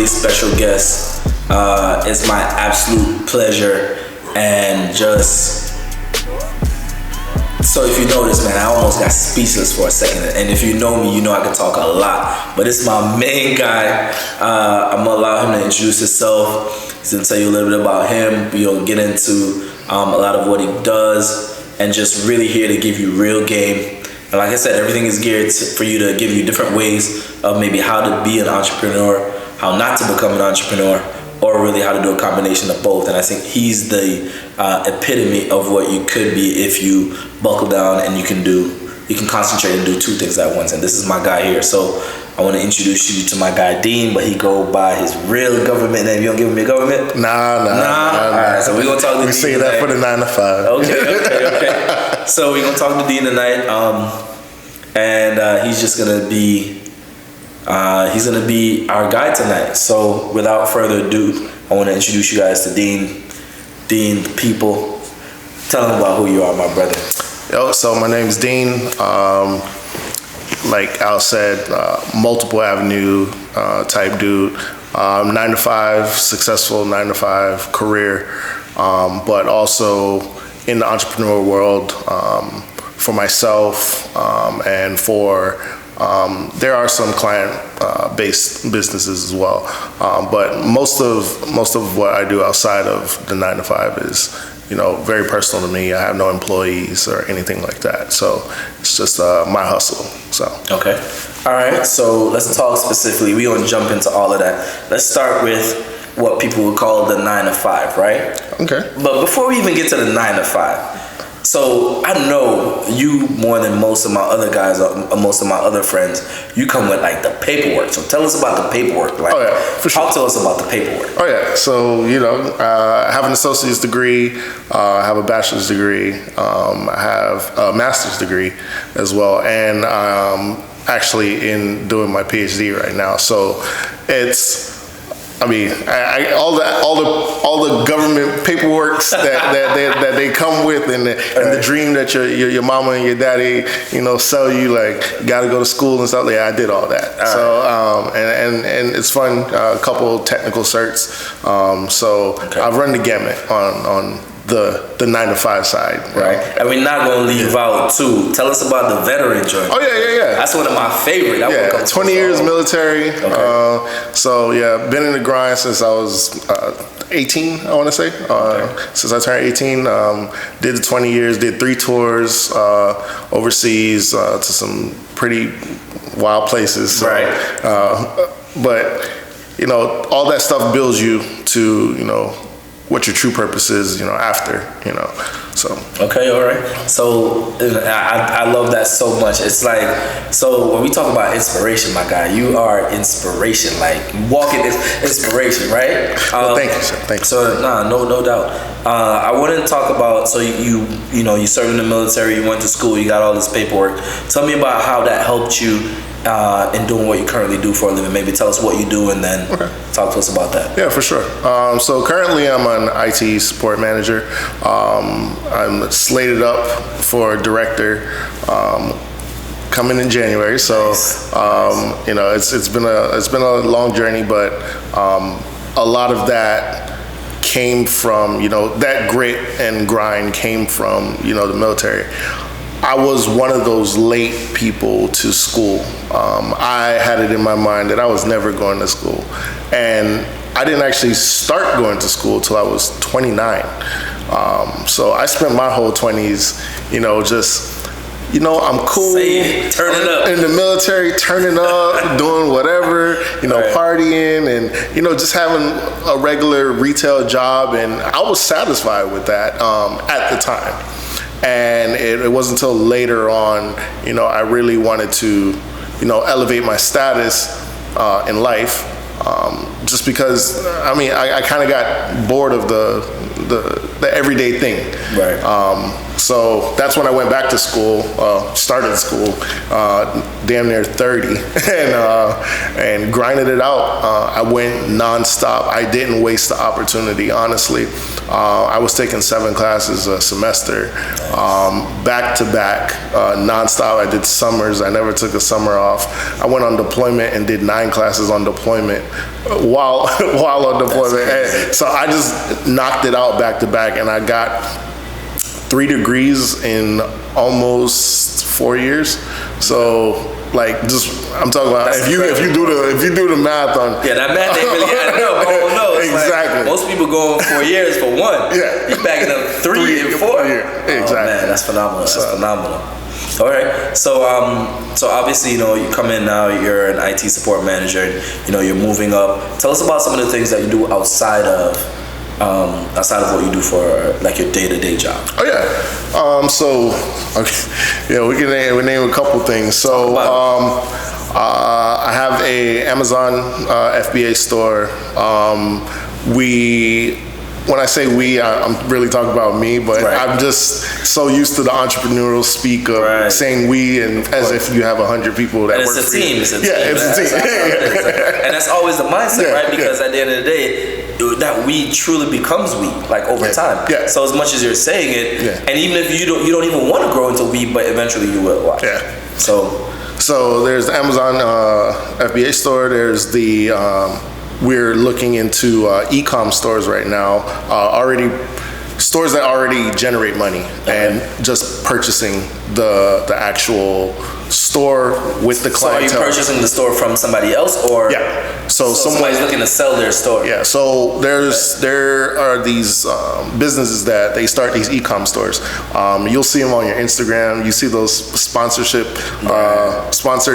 really special guest. It's my absolute pleasure, and just so if you notice, man, I almost got speechless for a second. And if you know me, you know I can talk a lot. But it's my main guy. I'm gonna allow him to introduce himself. He's gonna tell you a little bit about him. We'll get into a lot of what he does, and just really here to give you real game. And like I said, everything is geared for you to give you different ways of maybe how to be an entrepreneur, how not to become an entrepreneur, or really how to do a combination of both. And I think he's the epitome of what you could be if you buckle down and you can concentrate and do two things at once. And this is my guy here. So I want to introduce you to my guy Dean, but he go by his real government name. You don't give him your government? Nah. All right, so we're going to talk to Dean. We say that for the 9 to 5. Okay. So we're going to talk to Dean tonight. And he's just going to be our guide tonight. So without further ado, I want to introduce you guys to Dean. Dean, the people. Tell them about who you are, my brother. Yo, so my name's Dean. Like Al said, multiple avenue type dude. 9 to 5, successful 9 to 5 career, but also in the entrepreneur world for myself and for there are some client-based businesses as well, but most of what I do outside of the 9 to 5 is, very personal to me. I have no employees or anything like that, so it's just my hustle. So okay, all right. So let's talk specifically. We gonna jump into all of that. Let's start with what people would call the 9 to 5, right? Okay. But before we even get to the 9 to 5. So I know you more than most of my other guys, or most of my other friends. You come with like the paperwork. So tell us about the paperwork. Like, oh yeah, for sure. Talk to us about the paperwork. Oh yeah. So I have an associate's degree. I have a bachelor's degree. I have a master's degree as well, and actually in doing my PhD right now. So it's. All the government paperwork that they come with, and the dream that your mama and your daddy sell you, like you got to go to school and stuff. Yeah, I did all that. And it's fun. A couple technical certs. So okay. I've run the gamut on the 9 to 5 side, right? And we're not gonna leave out too. Tell us about the veteran joint. Oh yeah. That's one of my favorite. 20 years military. Okay. So yeah, been in the grind since I was 18. I want to say since I turned 18. Did the 20 years. Did 3 tours overseas to some pretty wild places. So, right. But all that stuff builds you to what your true purpose is, after, so. Okay, all right. So I love that so much. It's like, so when we talk about inspiration, my guy, you are inspiration, like walking inspiration, right? Well, thank you, sir. Thank you. So no doubt. I wanted to talk about, so you served in the military, you went to school, you got all this paperwork. Tell me about how that helped you in doing what you currently do for a living. Maybe tell us what you do and then talk to us about that. Yeah, for sure. So currently I'm an IT support manager. I'm slated up for director coming in January. So it's been a long journey, but a lot of that came from that grit and grind came from the military. I was one of those late people to school. I had it in my mind that I was never going to school. And I didn't actually start going to school till I was 29. So I spent my whole 20s, I'm cool. Turn it up. In the military, turning up, doing whatever, partying and, just having a regular retail job. And I was satisfied with that at the time. And it wasn't until later on, I really wanted to, elevate my status in life, just because, I kind of got bored of the everyday thing. Right. So that's when I went back to school, started school, damn near 30, and grinded it out. I went nonstop. I didn't waste the opportunity, honestly. I was taking 7 classes a semester, back to back, nonstop. I did summers. I never took a summer off. I went on deployment and did 9 classes on deployment while on deployment. And so I just knocked it out back to back, and I got 3 degrees in almost 4 years. So like, just I'm talking about if you do the math on that math ain't really adding up. I don't know. It's exactly. Like most people go 4 years for 1. Yeah, you're backing up 3 and 4. Exactly. Oh, man, that's phenomenal. That's phenomenal. All right, so obviously, you come in now. You're an IT support manager. And, you're moving up. Tell us about some of the things that you do outside of what you do for like your day-to-day job. Oh yeah. We can name a couple things. So I have a Amazon FBA store. When I say we, I'm really talking about me, but I'm just so used to the entrepreneurial speak of saying we, and as if you have 100 people that work for you. It's a team. It's a team. And that's always the mindset, right? Because at the end of the day, that we truly becomes we, like over time. Yeah. So as much as you're saying it, and even if you don't even want to grow into we, but eventually you will. Watch. Yeah. So there's the Amazon FBA store. There's the we're looking into e-com stores right now. Stores that already generate money, and just purchasing the actual store with the clientele. So are you purchasing the store from somebody else, or So somebody's looking to sell their store? Yeah. So there are these businesses that they start these e-com stores. You'll see them on your Instagram. You see those sponsored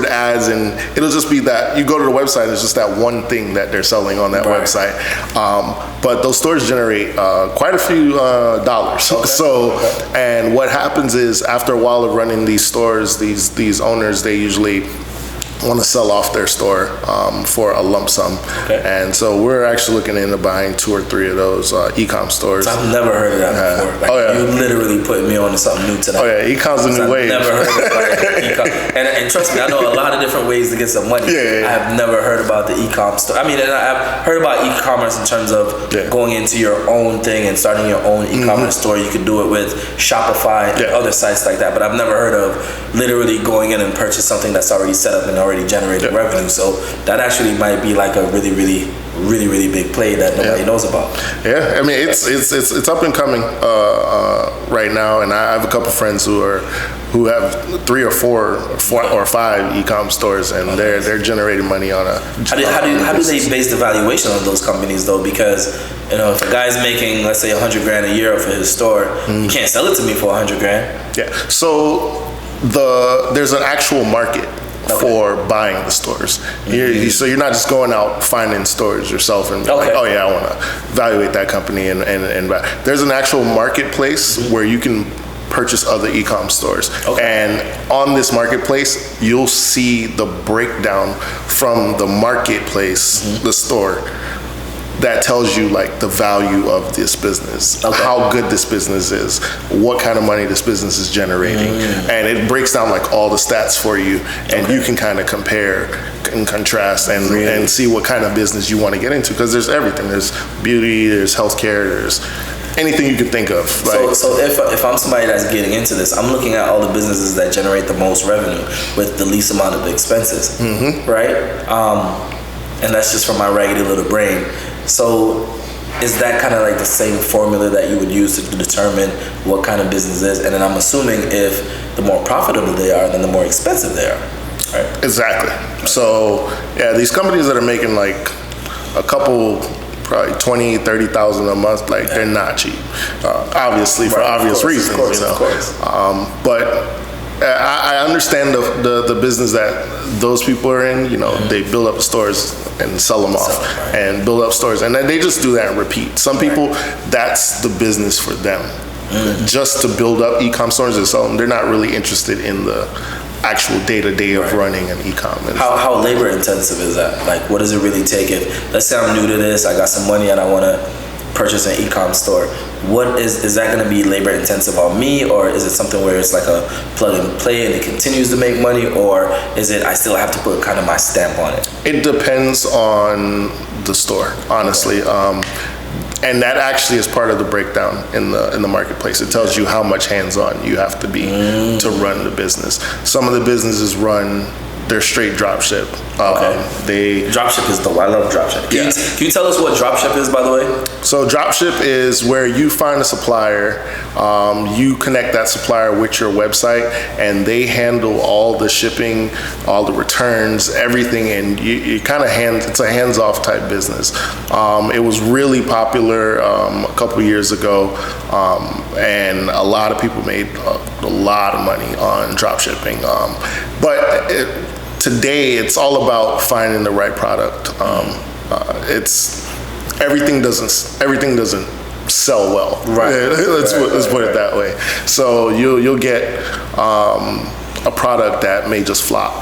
ads, and it'll just be that you go to the website. It's just that one thing that they're selling on that website. But those stores generate quite a few dollars. And what happens is, after a while of running these stores, these owners, they usually want to sell off their store for a lump sum. And so we're actually looking into buying 2 or 3 of those e-com stores. I've never heard of that before. You literally put me on to something new tonight. E-com's the new wave. I've never heard of e-com. And trust me, I know a lot of different ways to get some money. I have never heard about the e-com store. I mean, and I've heard about e-commerce in terms of going into your own thing and starting your own e-commerce store. You could do it with Shopify and other sites like that. But I've never heard of literally going in and purchase something that's already set up and already generating revenue. So that actually might be like a really big play that nobody knows about. I mean, it's up and coming right now, and I have a couple friends who have 3 or 4 or 5 e-com stores, and they're generating money on a. How do they base the valuation on those companies though? Because if a guy's making, let's say, $100,000 a year for his store, you can't sell it to me for $100,000. Yeah. So there's an actual market for buying the stores. So you're not just going out finding stores yourself and like, oh yeah, I want to evaluate that company and buy. There's an actual marketplace where you can purchase other e-com stores. And on this marketplace, you'll see the breakdown from the marketplace, the store, that tells you like the value of this business, how good this business is, what kind of money this business is generating, and it breaks down like all the stats for you, and you can kind of compare and contrast and see what kind of business you want to get into, because there's everything. There's beauty, there's healthcare, there's anything you can think of. So if I'm somebody that's getting into this, I'm looking at all the businesses that generate the most revenue with the least amount of expenses, right? And that's just from my raggedy little brain. So is that kind of like the same formula that you would use to determine what kind of business is? And then I'm assuming if the more profitable they are, then the more expensive they are, right? Exactly. So these companies that are making like a couple, probably 20, 30,000 a month, like they're not cheap, obviously, for obvious reasons, of course. But I understand the business that those people are in. They build up stores and sell them off, and build up stores, and then they just do that and repeat. Some people, that's the business for them, just to build up e-com stores and sell them. They're not really interested in the actual day-to-day of running an e-com. How labor intensive is that? Like, what does it really take? If, let's say I'm new to this, I got some money and I want to purchase an e-com store, what is that going to be labor intensive on me, or is it something where it's like a plug and play and it continues to make money, or is it I still have to put kind of my stamp on it? It depends on the store, honestly. And that actually is part of the breakdown in the marketplace. It tells you how much hands-on you have to be to run the business. Some of the businesses they're straight dropship. Dropship is dope. I love dropship. Can you tell us what dropship is, by the way? So dropship is where you find a supplier, you connect that supplier with your website, and they handle all the shipping, all the returns, everything, and you kind of it's a hands-off type business. It was really popular a couple years ago, and a lot of people made a lot of money on dropshipping. Today, it's all about finding the right product. Everything doesn't sell well. Right. Let's put it that way. So you'll get a product that may just flop,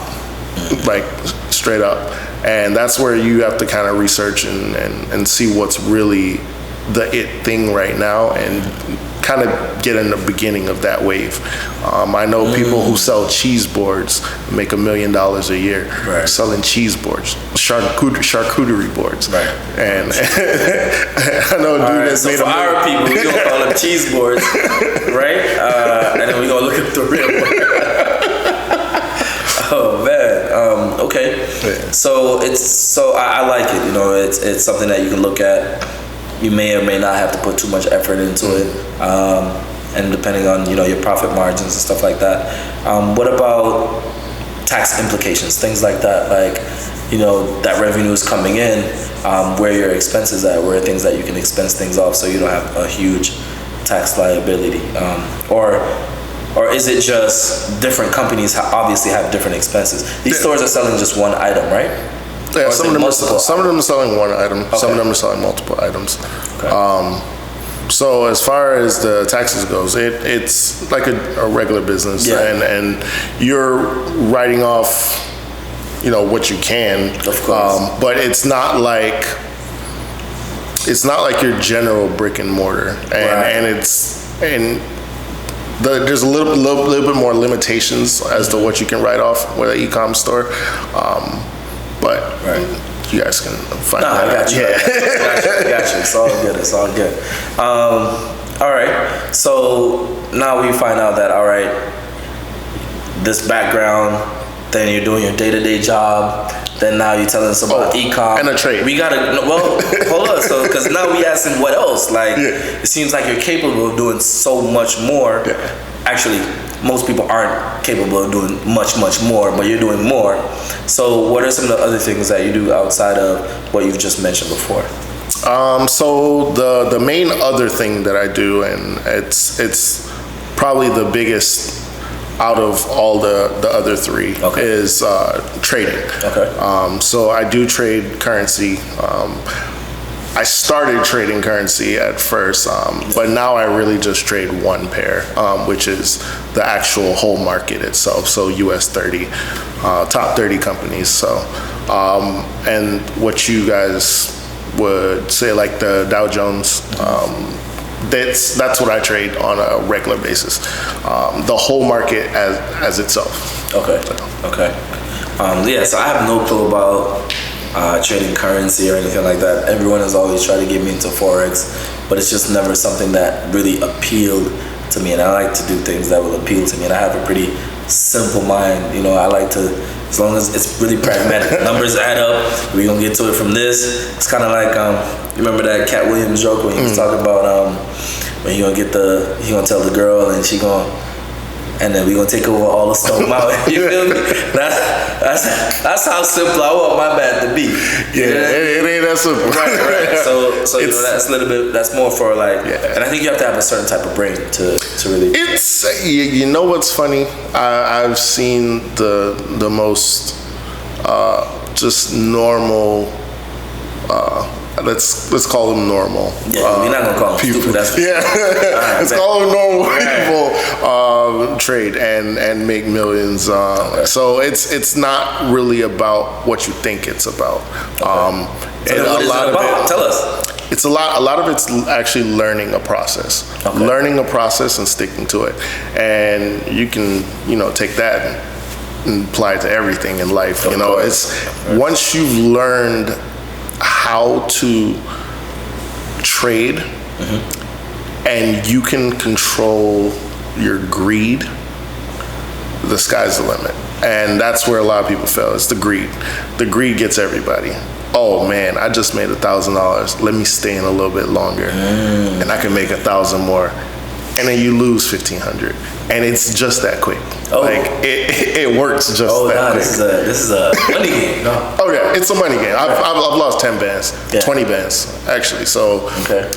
like straight up, and that's where you have to kind of research and see what's really the it thing right now, and kind of get in the beginning of that wave. I know people who sell cheese boards make $1 million a year selling cheese boards, charcuterie boards. Right. And I know a dude that's made for our people, we gonna call them cheese boards, right? And then we gonna look at the real one. Oh man. Okay. Yeah. So I like it. You know, it's something that you can look at. You may or may not have to put too much effort into it, and depending on your profit margins and stuff like that. What about tax implications, things like that? Like that revenue is coming in, where your expenses at, where things that you can expense things off, so you don't have a huge tax liability, or is it just different companies obviously have different expenses? These stores are selling just one item, right? Yeah, some of them are selling one item. Okay. Some of them are selling multiple items. Okay. So as far as the taxes goes, it's like a regular business, and you're writing off, what you can. Of course. But it's not like your general brick and mortar, and there's a little bit more limitations as to what you can write off with an e-com store. But you guys can find that. I got you. I got you. It's all good. All right. So now we find out that this background, then you're doing your day-to-day job. Then now you're telling us about e-com and a trade. We gotta hold on. So because now we asking what else? It seems like you're capable of doing so much more. Yeah. Actually, most people aren't capable of doing much more, but you're doing more. So what are some of the other things that you do outside of what you've just mentioned before? So the main other thing that I do, and it's probably the biggest out of all the other three, is trading. Okay. So I do trade currency. I started trading currency at first, but now I really just trade one pair, which is the actual whole market itself. So US 30, top 30 companies. So, and what you guys would say, like the Dow Jones, that's what I trade on a regular basis. The whole market as itself. Okay. So I have no clue about trading currency or anything like that. Everyone has always tried to get me into Forex, but it's just never something that really appealed to me, and I like to do things that will appeal to me, and I have a pretty simple mind. I like to, as long as it's really pragmatic. Numbers add up, we're gonna get to it from this. It's kind of like, you remember that Cat Williams joke when he was talking about when he gonna tell the girl and she gonna, and then we gonna take over all the Stone Mountain. You feel me? That's how simple I want my math to be. It ain't that simple. Right. So that's a little bit. That's more for and I think you have to have a certain type of brain to really. It's what's funny? I've seen the most just normal. Let's call them normal. Yeah, we're not gonna call them people. Stupid. Let's call them normal people trade and make millions. So it's not really about what you think it's about. So what is it about? Tell us. it's a lot of it's actually learning a process. Okay. Learning a process and sticking to it. And you can, take that and apply it to everything in life. It's once you've learned how to trade and you can control your greed, the sky's the limit. And that's where a lot of people fail. It's the greed. The greed gets everybody. Oh man, I just made $1,000. Let me stay in a little bit longer, and I can make 1,000 more, and then you lose 1,500, and it's just that quick. Oh. Like it works just that quick. This is a money game. No. Oh yeah, it's a money game. I've lost 10 bands, Yeah. 20 bands actually. So Okay.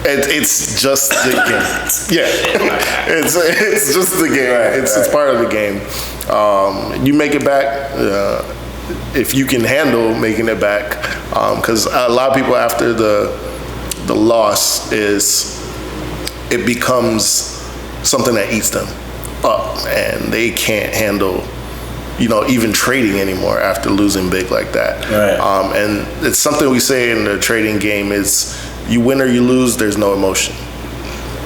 it's just the game. Yeah, it's just the game. It's part of the game. You make it back if you can handle making it back, because a lot of people after the loss it becomes something that eats them up, and they can't handle even trading anymore after losing big like that. Right. And it's something we say in the trading game is you win or you lose, there's no emotion.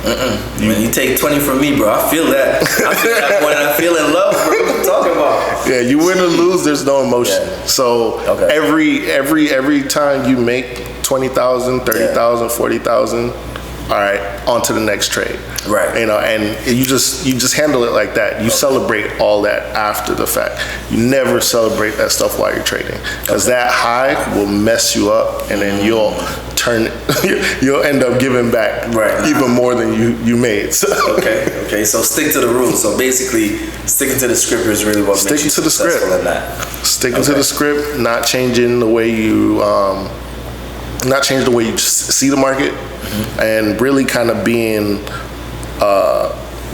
Man, you take 20 from me, bro. I feel that. I feel that more than I feel in love, bro. What you talking about? Yeah, you win or lose, there's no emotion. Yeah. So Okay. every time you make 20,000, 30,000, 40,000, all right, on to the next trade. Right. And you just handle it like that. You celebrate all that after the fact. You never celebrate that stuff while you're trading, because that high will mess you up, and then you'll end up giving back even more than you made. So. Okay. So stick to the rules. So basically, sticking to the script is really what makes you successful in that. Sticking to the script, not changing the way you see the market, and really kind of being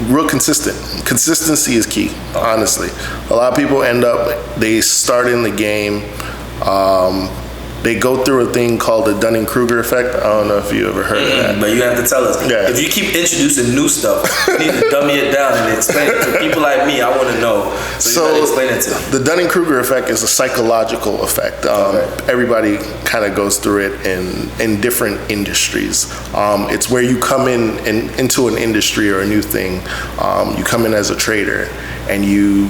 real consistent. Consistency is key, honestly. A lot of people they start in the game, they go through a thing called the Dunning-Kruger effect. I don't know if you ever heard of that. But you have to tell us. Yeah. If you keep introducing new stuff, you need to dummy it down and explain it to people like me. I want to know. So you got to explain it to them. The Dunning-Kruger effect is a psychological effect. Everybody kind of goes through it in different industries. It's where you come into an industry or a new thing. You come in as a trader, and you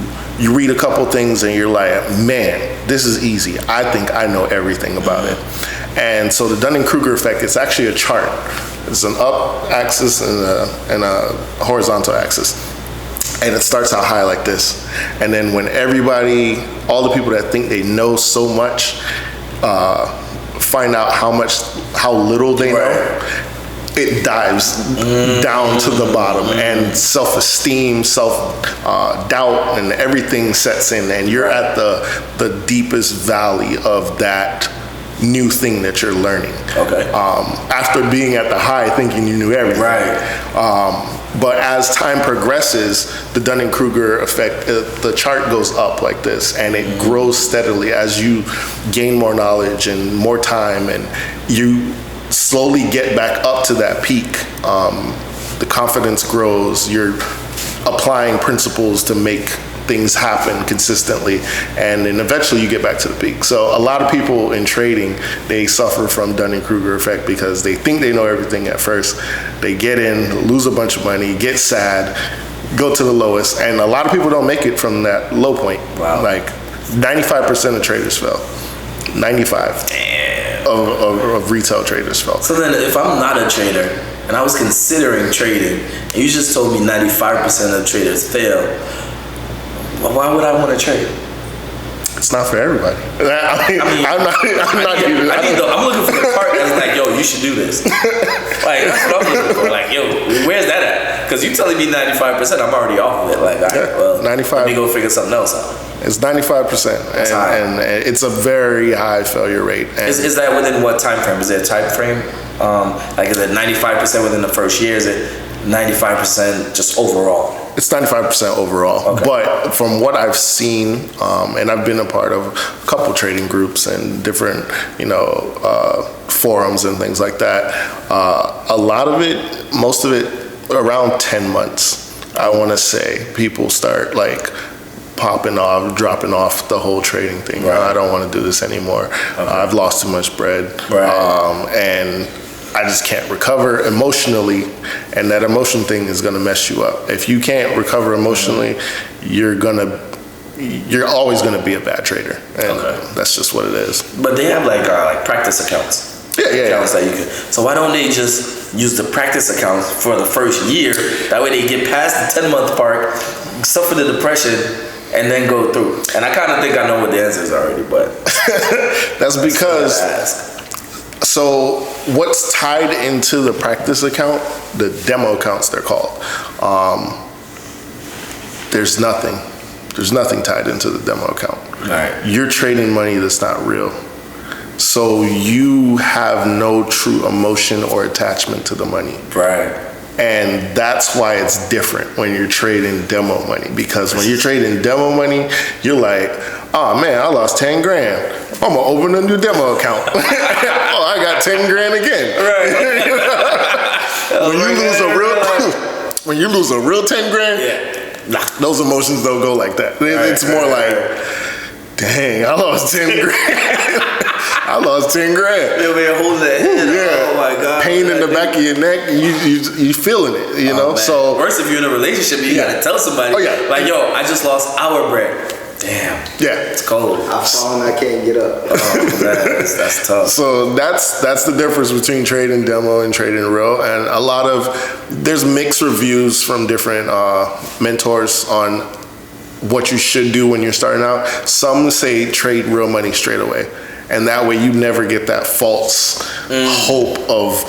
read a couple things and you're like, man, this is easy. I think I know everything about it. And so the Dunning-Kruger effect, it's actually a chart. It's an up axis and a horizontal axis. And it starts out high like this. And then when all the people that think they know so much, find out how little they know, it dives down to the bottom, and self-esteem, self-doubt, and everything sets in, and you're at the deepest valley of that new thing that you're learning. Okay. After being at the high thinking you knew everything. Right. But as time progresses, the Dunning-Kruger effect, the chart goes up like this, and it grows steadily as you gain more knowledge and more time, and you slowly get back up to that peak. The confidence grows. You're applying principles to make things happen consistently, and then eventually you get back to the peak. So a lot of people in trading, they suffer from Dunning-Kruger effect because they think they know everything at first. They get in, lose a bunch of money, get sad, go to the lowest, and a lot of people don't make it from that low point. Wow. Like 95% of traders fail. 95. Damn. Of retail traders fell. So then if I'm not a trader and I was considering trading, and you just told me 95% of traders fail, well, why would I want to trade? It's not for everybody. I'm looking for the part that's like, yo, you should do this. Like, that's what I'm looking for. Like, yo, where's that at? Because you telling me 95%, I'm already off of it. Like, all right, well, 95. Let me go figure something else out. It's 95%, and it's a very high failure rate. Is that within what time frame? Is there a time frame? Like, is it 95% within the first year? Is it 95% just overall? It's 95% overall. Okay. But from what I've seen, and I've been a part of a couple trading groups and different, forums and things like that, a lot of it, most of it, around 10 months, I want to say, people start like popping off, dropping off the whole trading thing. Right. I don't want to do this anymore. I've lost too much bread. Right. And I just can't recover emotionally, and that emotion thing is going to mess you up. If you can't recover emotionally, you're always going to be a bad trader, and that's just what it is. But they have like practice accounts. Accounts that you can. So why don't they just use the practice accounts for the first year? That way they get past the 10-month part, suffer the depression, and then go through. And I kind of think I know what the answer is already, but that's because. So what's tied into the practice account, the demo accounts they're called, there's nothing tied into the demo account. Right. You're trading money that's not real. So you have no true emotion or attachment to the money. Right. And that's why it's different when you're trading demo money. Because when you're trading demo money, you're like, oh man, I lost 10 grand. I'm gonna open a new demo account. Oh, I got 10 grand again. Right. When you lose a real 10 grand, those emotions don't go like that. It's more like, dang, I lost 10 grand. I lost 10 grand. You'll be holding that head. Yeah. Oh my God. Pain in the back of your neck, you feeling it, you know? Man. So worse if you're in a relationship, you gotta tell somebody. Oh, yeah. Like, yo, I just lost our bread. Damn. Yeah. It's cold. I've fallen, I can't get up. That's tough. So that's the difference between trading demo and trading real. And there's mixed reviews from different mentors on what you should do when you're starting out. Some say trade real money straight away. And that way you never get that false hope of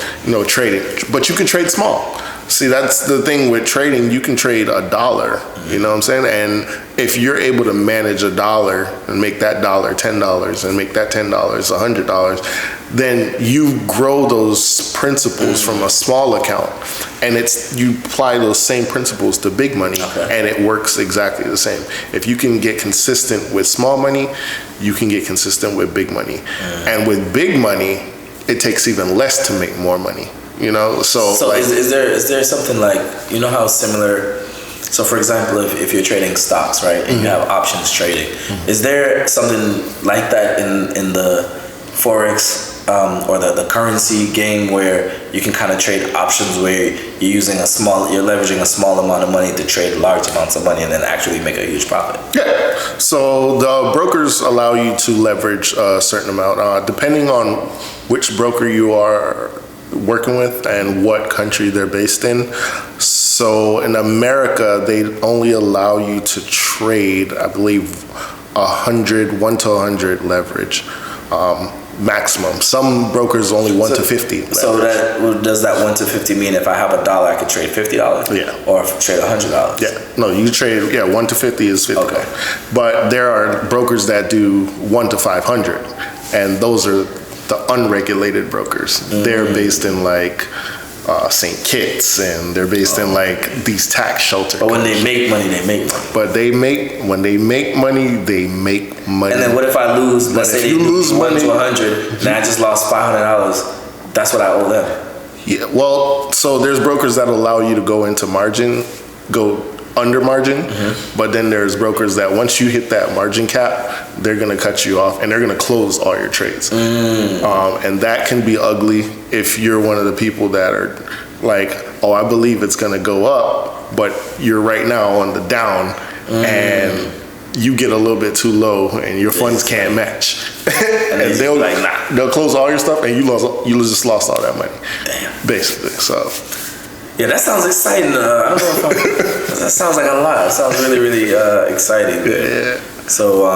trading. But you can trade small. See, that's the thing with trading. You can trade $1, you know what I'm saying? And if you're able to manage $1 and make that $1 $10 and make that $10 $100, then you grow those principles from a small account, and you apply those same principles to big money, and it works exactly the same. If you can get consistent with small money, you can get consistent with big money. And with big money, it takes even less to make more money. So like, is there something like, how similar, so for example, if you're trading stocks, right, and you have options trading, is there something like that in the Forex or the currency game where you can kind of trade options where you're leveraging a small amount of money to trade large amounts of money and then actually make a huge profit? Yeah. So the brokers allow you to leverage a certain amount, depending on which broker you are working with and what country they're based in. So in America, they only allow you to trade, I believe, 1 to 100 leverage maximum. Some brokers only 1 to 50 leverage. So does that 1 to 50 mean if I have $1, I could trade $50? Yeah. Or trade $100? Yeah. No, you trade, 1 to 50 is $50. Okay. But there are brokers that do 1 to 500, and those are the unregulated brokers. They're based in like St. Kitts, and they're based in like these tax shelters. But when they make money, they make money. But when they make money, they make money. And then what if I lose? Let's say you lose 1 money to 100, and I just lost $500. That's what I owe them. Yeah. Well, so there's brokers that allow you to go into margin, go under margin, but then there's brokers that once you hit that margin cap, they're going to cut you off and they're going to close all your trades. And that can be ugly if you're one of the people that are like, oh, I believe it's going to go up, but you're right now on the down and you get a little bit too low and your funds can't match. And they'll close all your stuff and you just lost all that money. Damn. Basically, so. Yeah, that sounds exciting. I don't know if that sounds like a lot. It sounds really, really exciting. Yeah. So,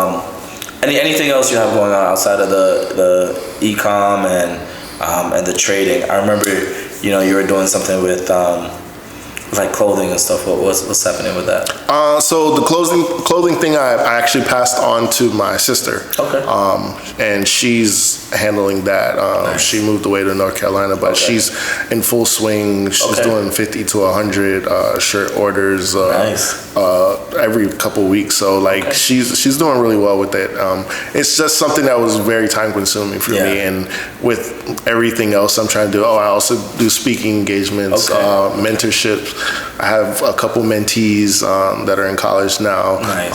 anything else you have going on outside of the e-com and the trading? I remember, you were doing something with like clothing and stuff. What's happening with that? So the clothing thing, I actually passed on to my sister. Okay. And she's handling that. Nice. She moved away to North Carolina, but she's in full swing. She's doing 50 to 100 shirt orders every couple weeks. So like she's doing really well with it. It's just something that was very time consuming for me, and with everything else I'm trying to do. I also do speaking engagements, mentorship. I have a couple mentees that are in college now. Nice.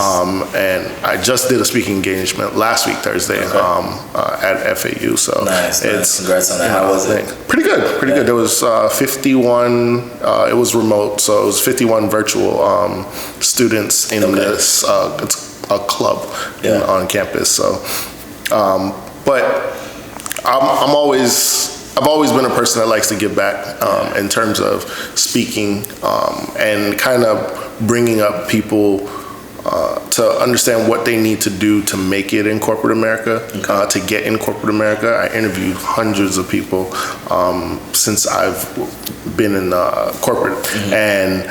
And I just did a speaking engagement last week, Thursday, at FAU. So nice. Congrats on that. How was it? Pretty good. There was 51, it was remote, so it was 51 virtual students in this, it's a club on campus. So, but I've always been a person that likes to give back in terms of speaking and kind of bringing up people to understand what they need to do to make it in corporate America, to get in corporate America. I interviewed hundreds of people since I've been in corporate, and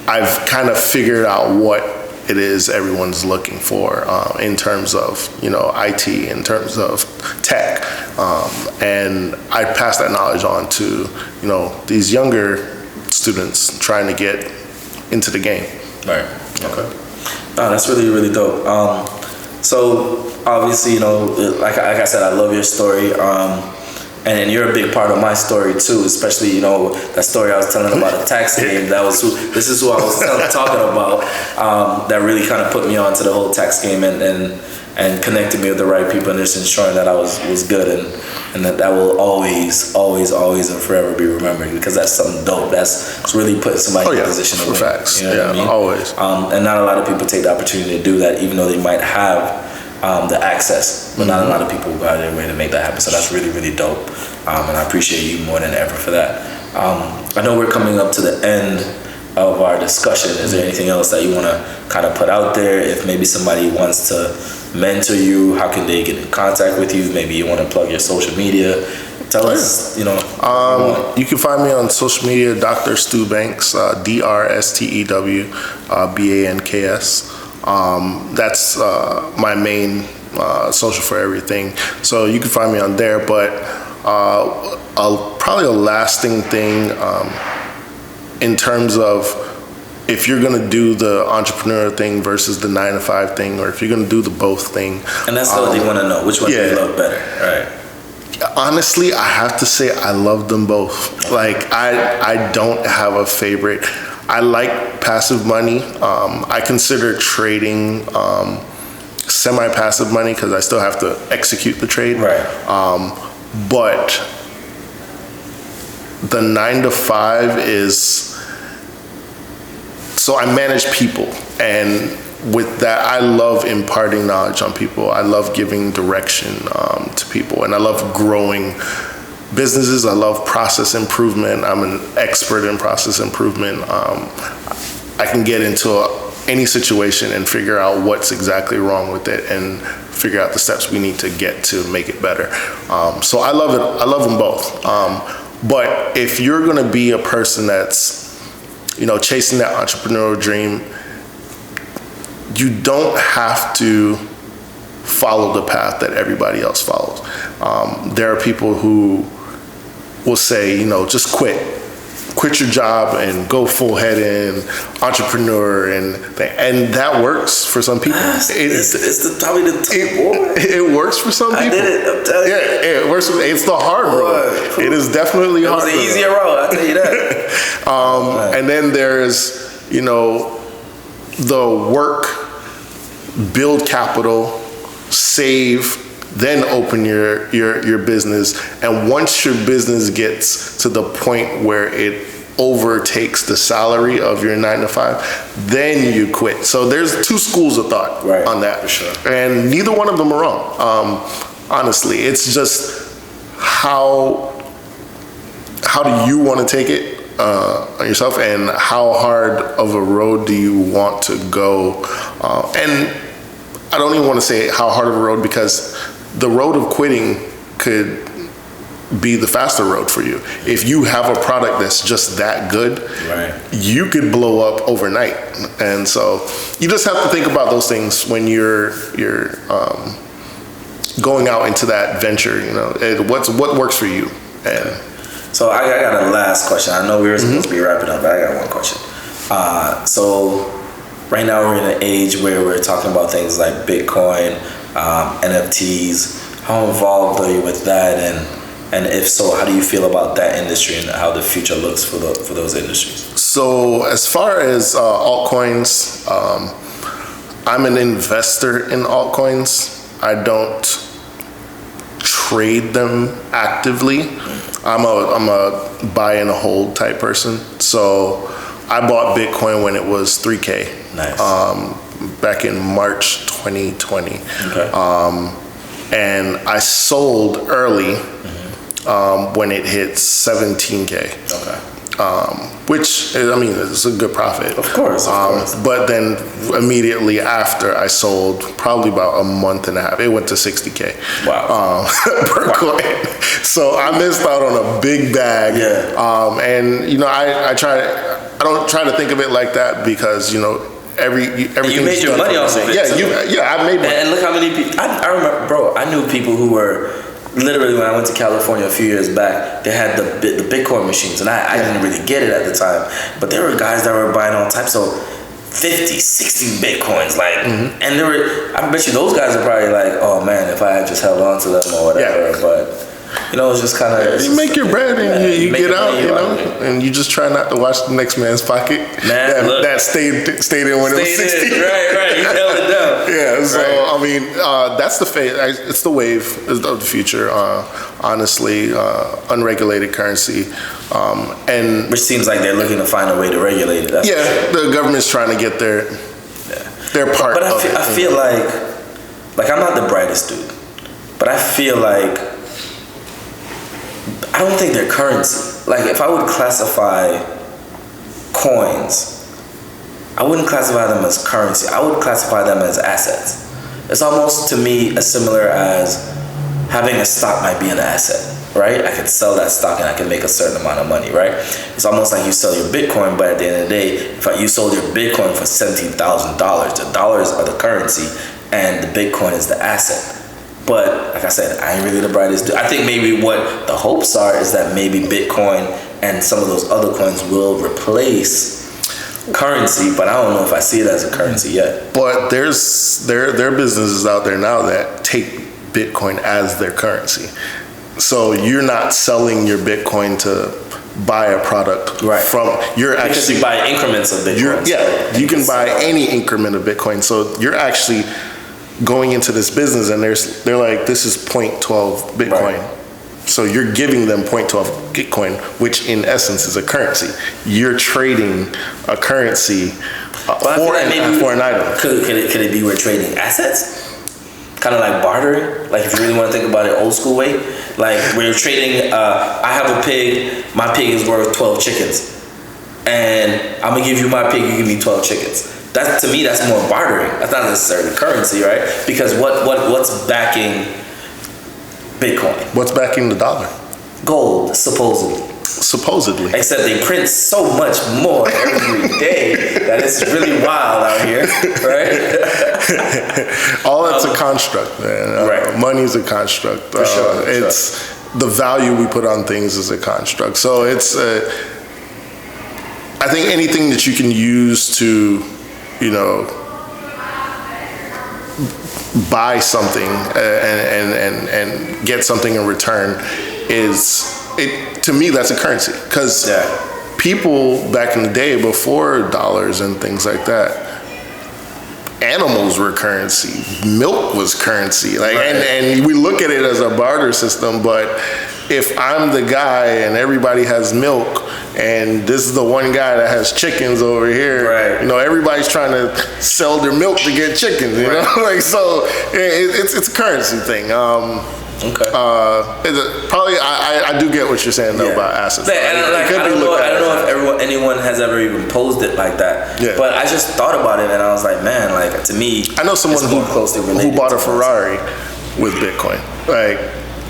I've kind of figured out what it is everyone's looking for in terms of, IT, in terms of tech. And I pass that knowledge on to, these younger students trying to get into the game. Right. Okay. Oh, that's really, really dope. So obviously, like I said, I love your story. And you're a big part of my story too, especially, that story I was telling about the tax game. This is who I was talking about, that really kind of put me on to the whole tax game and connected me with the right people and just ensuring that I was good and that will always and forever be remembered, because that's something dope. It's really putting somebody in a position to win. Facts. You know what I mean? Always. And not a lot of people take the opportunity to do that, even though they might have the access, but not a lot of people go out of their way to make that happen. So that's really, really dope. And I appreciate you more than ever for that. I know we're coming up to the end of our discussion. Is there anything else that you want to kind of put out there? If maybe somebody wants to mentor you, how can they get in contact with you? Maybe you want to plug your social media. Tell us, you can find me on social media, Dr. Stu Banks, DRSTEW BANKS. That's my main social for everything. So you can find me on there. But probably a lasting thing in terms of if you're going to do the entrepreneur thing versus the 9-to-5 thing, or if you're going to do the both thing. And that's what they want to know. Which one do you love better? Right. Honestly, I have to say I love them both. Like, I don't have a favorite. I like passive money. I consider trading semi-passive money because I still have to execute the trade. Right. But the 9-to-5 is, so I manage people, and with that, I love imparting knowledge on people. I love giving direction to people, and I love growing businesses. I love process improvement. I'm an expert in process improvement. I can get into any situation and figure out what's exactly wrong with it and figure out the steps we need to get to make it better. So I love it. I love them both. But if you're going to be a person that's, chasing that entrepreneurial dream, you don't have to follow the path that everybody else follows. There are people who will say, just quit your job and go full head in, entrepreneur, and that works for some people. It's probably the tough it works for some people. I did it. I'm telling you. Yeah, it works. It's the hard road. It is definitely hard. It was the easier road. I'll tell you that. And then there's, the work, build capital, save, then open your business. And once your business gets to the point where it overtakes the salary of your 9-to-5, then you quit. So there's two schools of thought on that. For sure. And neither one of them are wrong. Honestly, it's just how do you want to take it on yourself, and how hard of a road do you want to go? And I don't even want to say how hard of a road, because the road of quitting could be the faster road for you. If you have a product that's just that good, you could blow up overnight. And so you just have to think about those things when you're going out into that venture. What works for you. And so I got a last question. I know we were supposed to be wrapping up, but I got one question. So right now we're in an age where we're talking about things like Bitcoin, NFTs. How involved are you with that? And if so, how do you feel about that industry and how the future looks for those industries? So as far as altcoins, I'm an investor in altcoins. I don't trade them actively. I'm a buy and hold type person. So I bought Bitcoin when it was 3K. Nice. Back in March 2020. Okay. And I sold early when it hit 17K. Okay. Which, I mean, it's a good profit. Of course. But then immediately after I sold, probably about a month and a half, it went to 60K. Wow. Per coin. So I missed out on a big bag. Yeah. And, you know, I don't try to think of it like that because, you know, everything. You made your money off of it. Yeah, I made money. And look how many people, I remember, bro, I knew people who were, literally when I went to California a few years back, they had the Bitcoin machines, and I didn't really get it at the time, but there were guys that were buying all types of 50, 60 Bitcoins, like, and there were, I bet you those guys are probably like, oh man, if I had just held on to them or whatever, but you know, it's just kind of... You make your bread and you get out, you know, and you just try not to watch the next man's pocket. That stayed in when it was 60. Right, you held it down. Yeah, so, I mean, that's the phase, it's the wave of the future, honestly, unregulated currency. And which seems like they're looking to find a way to regulate it. That's the government's trying to get their part but of it. I feel like I'm not the brightest dude, but I feel like I don't think they're currency. Like, if I would classify coins, I wouldn't classify them as currency. I would classify them as assets. It's almost, to me, as similar as having a stock might be an asset, right? I could sell that stock and I can make a certain amount of money, right? It's almost like you sell your Bitcoin, but at the end of the day, if you sold your Bitcoin for $17,000, the dollars are the currency and the Bitcoin is the asset. But like I said, I ain't really the brightest dude. I think maybe what the hopes are is that maybe Bitcoin and some of those other coins will replace currency, but I don't know if I see it as a currency yet. But there are businesses out there now that take Bitcoin as their currency. So you're not selling your Bitcoin to buy a product from. Because you buy increments of Bitcoin. You can buy any increment of Bitcoin. So you're actually going into this business and they're like, this is 0.12 Bitcoin. Right. So you're giving them 0.12 Bitcoin, which in essence is a currency. You're trading a currency for an item. Could it be we're trading assets? Kind of like bartering? Like if you really want to think about it old school way? Like we're trading, I have a pig, my pig is worth 12 chickens. And I'm going to give you my pig, you give me 12 chickens. That, to me, that's more bartering. That's not necessarily currency, right? Because what's backing Bitcoin? What's backing the dollar? Gold, supposedly. Supposedly. Except they print so much more every day that it's really wild out here, right? All that's a construct, man. Right. Money's a construct. For sure. It's the value we put on things is a construct. So it's, I think anything that you can use to, you know, buy something and get something in return to me that's a currency, because people back in the day before dollars and things like that, animals were currency, milk was currency, like and we look at it as a barter system, but if I'm the guy and everybody has milk and this is the one guy that has chickens over here, you know, everybody's trying to sell their milk to get chickens, you know, like, so it's a currency thing. Okay. Probably, I do get what you're saying though about assets. I don't know if anyone has ever even posed it like that. Yeah. But I just thought about it and I was like, man, like to me, I know someone who bought a Ferrari with Bitcoin. Like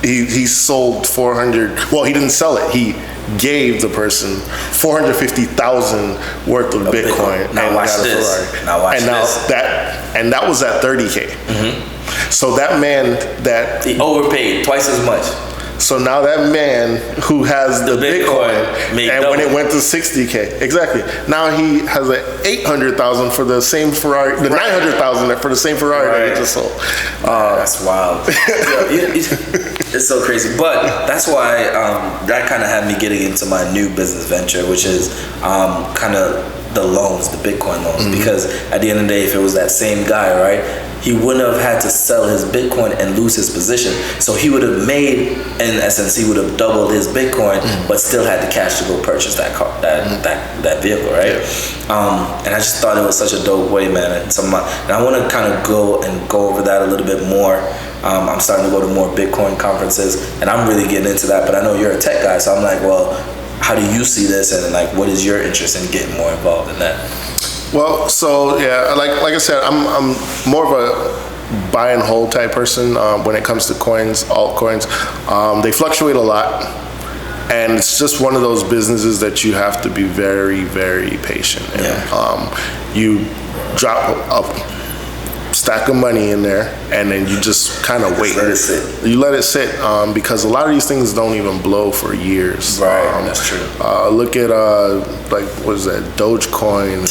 he sold 400. Well, he didn't sell it. He gave the person 450,000 worth of Bitcoin. Now watch this. And that was at 30K. Mm-hmm. So that man he overpaid twice as much. So now that man who has the Bitcoin, made and double. when it went to 60K, exactly. Now he has an 800,000 for the same Ferrari, the 900,000 for the same Ferrari that he just sold. That's wild. It's so crazy. But that's why that kind of had me getting into my new business venture, which is kind of the loans, the Bitcoin loans. Mm-hmm. Because at the end of the day, if it was that same guy, right, he wouldn't have had to sell his Bitcoin and lose his position. So he would have made, in essence, he would have doubled his Bitcoin, but still had the cash to go purchase that car, that vehicle, right? Yeah. And I just thought it was such a dope way, man. And I want to kind of go over that a little bit more. I'm starting to go to more Bitcoin conferences, and I'm really getting into that. But I know you're a tech guy, so I'm like, well, how do you see this, and like, what is your interest in getting more involved in that? Well, so yeah, like I said, I'm more of a buy and hold type person when it comes to coins, altcoins. They fluctuate a lot, and it's just one of those businesses that you have to be very, very patient in. Yeah. You drop a stack of money in there, and then you just kind of wait. Let it sit. You let it sit because a lot of these things don't even blow for years. Right, that's true. Look at like what is that, Dogecoin?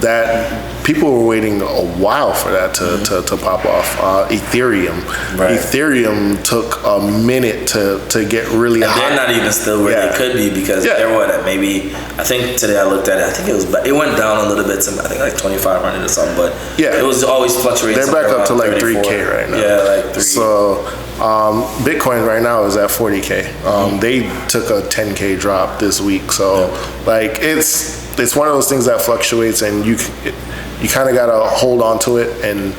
That people were waiting a while for that to pop off. Ethereum. Right. Ethereum took a minute to get really hot. They're not even still where they could be because they're what, at maybe, I think today I looked at it, I think it went down a little bit to I think like 2,500 or something, but it was always fluctuating. They're back up to like 34. 3K right now. Yeah, like 3. So Bitcoin right now is at 40K. They took a 10K drop this week. So like it's one of those things that fluctuates, and you kind of gotta hold on to it. And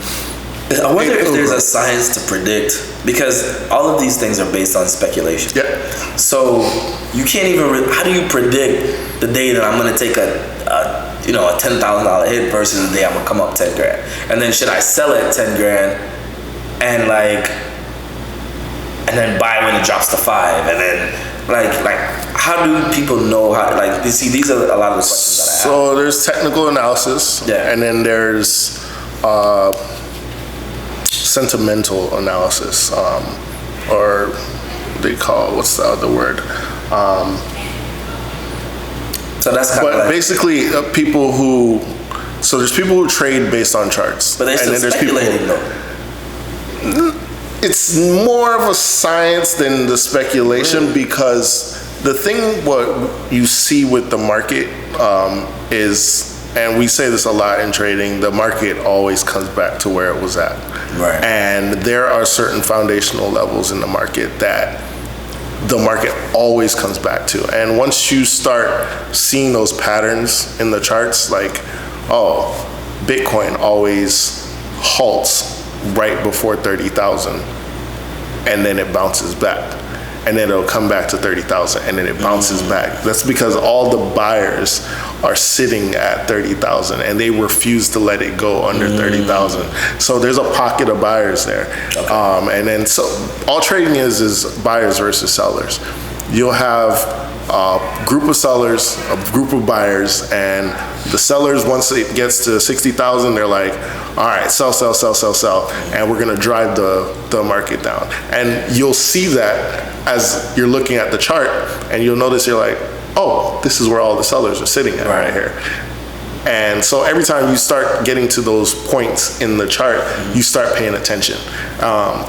I wonder if there's a science to predict, because all of these things are based on speculation. Yeah. So you can't even. How do you predict the day that I'm gonna take a $10,000 hit versus the day I'm gonna come up 10 grand? And then should I sell it 10 grand and then buy when it drops to 5? And then like how do people know how? Like, you see, these are a lot of the questions that I have. So there's technical analysis, and then there's sentimental analysis, or they call, what's the other word? So that's kind of like, basically people who. So there's people who trade based on charts, but they're still speculating though. It's more of a science than the speculation, because the thing what you see with the market is, and we say this a lot in trading, the market always comes back to where it was at. Right. And there are certain foundational levels in the market that the market always comes back to. And once you start seeing those patterns in the charts, like, Bitcoin always halts right before 30,000, and then it bounces back, and then it'll come back to 30,000, and then it bounces back. That's because all the buyers are sitting at 30,000, and they refuse to let it go under 30,000. So there's a pocket of buyers there. Okay. And then so all trading is buyers versus sellers. You'll have a group of sellers, a group of buyers, and the sellers, once it gets to 60,000, they're like, all right, sell, and we're gonna drive the market down. And you'll see that as you're looking at the chart, and you'll notice you're like, oh, this is where all the sellers are sitting at right here. And so every time you start getting to those points in the chart, you start paying attention.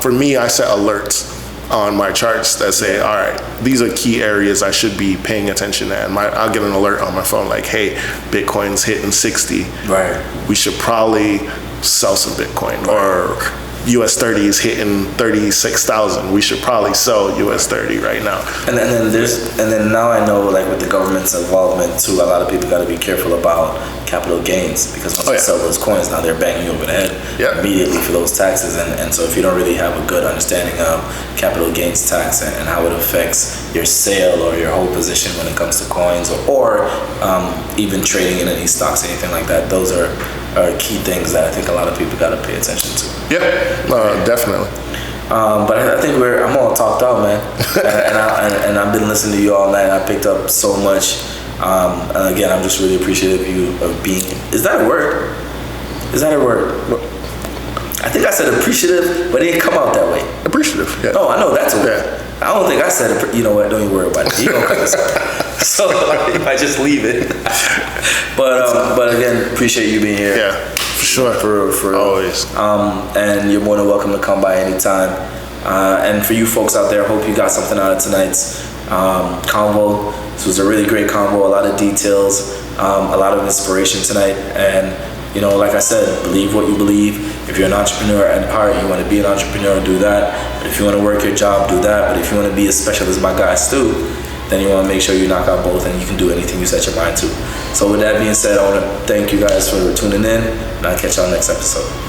For me, I set alerts on my charts that say, all right, these are key areas I should be paying attention to. And I'll get an alert on my phone like, hey, Bitcoin's hitting 60. Right. We should probably sell some Bitcoin. Or US 30 is hitting 36,000. We should probably sell US 30 right now. And then now I know, like, with the government's involvement too, a lot of people got to be careful about capital gains, because once you sell those coins, now they're banging you over the head immediately for those taxes. And so if you don't really have a good understanding of capital gains tax and how it affects your sale or your whole position when it comes to coins, or even trading in any stocks, anything like that, those are key things that I think a lot of people got to pay attention to. Yeah, definitely. But I think I'm all talked out, man. and I've been listening to you all night. I picked up so much. And again, I'm just really appreciative of you of being. Is that a word? I think I said appreciative, but it didn't come out that way. Appreciative. Yeah. No, I know that's a word. Yeah. I don't think I said it. You know what? Don't even worry about it. You don't cut this out. So I just leave it. But again, appreciate you being here. Yeah, for sure. For real. Always. And you're more than welcome to come by anytime. And for you folks out there, hope you got something out of tonight's convo. This was a really great convo. A lot of details, a lot of inspiration tonight. And you know, like I said, believe what you believe. If you're an entrepreneur at heart, you want to be an entrepreneur, do that. But if you want to work your job, do that. But if you want to be as special as my guy Stu, then you want to make sure you knock out both and you can do anything you set your mind to. So with that being said, I want to thank you guys for tuning in, and I'll catch y'all next episode.